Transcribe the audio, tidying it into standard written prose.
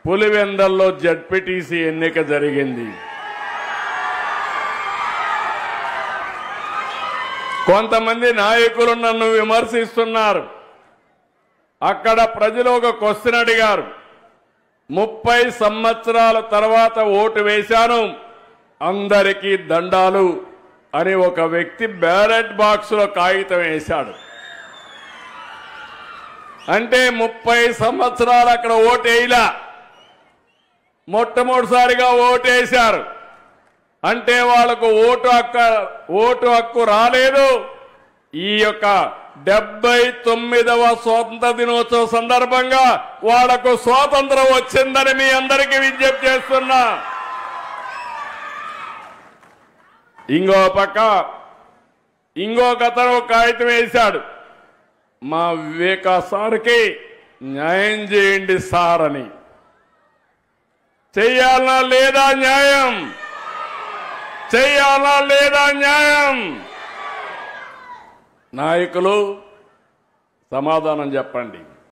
పులివెందల్లో జడ్పీటీసీ ఎన్నిక జరిగింది. కొంతమంది నాయకులు నన్ను విమర్శిస్తున్నారు. అక్కడ ప్రజలు ఒక క్వశ్చన్ అడిగారు. 30 సంవత్సరాల తర్వాత ఓటు వేశాను, అందరికీ దండాలు అని ఒక వ్యక్తి బ్యాలెట్ బాక్స్లో కాగితం వేశాడు. అంటే 30 సంవత్సరాలు అక్కడ ఓటేయలా, మొట్టమొదటిసారిగా ఓటేశారు. అంటే వాళ్లకు ఓటు హక్కు రాలేదు. ఈ యొక్క 79వ స్వాతంత్ర దినోత్సవ సందర్భంగా వాళ్లకు స్వాతంత్రం వచ్చిందని మీ అందరికీ విజ్ఞప్తి చేస్తున్నా. ఇంకో పక్క ఇంకొకతను కాగితం వేశాడు, మా వివేకా సార్కి న్యాయం చేయండి సార్ అని. చెయ్యాలా లేదా న్యాయం? చెయ్యాలా లేదా న్యాయం? నాయకులు సమాధానం చెప్పండి.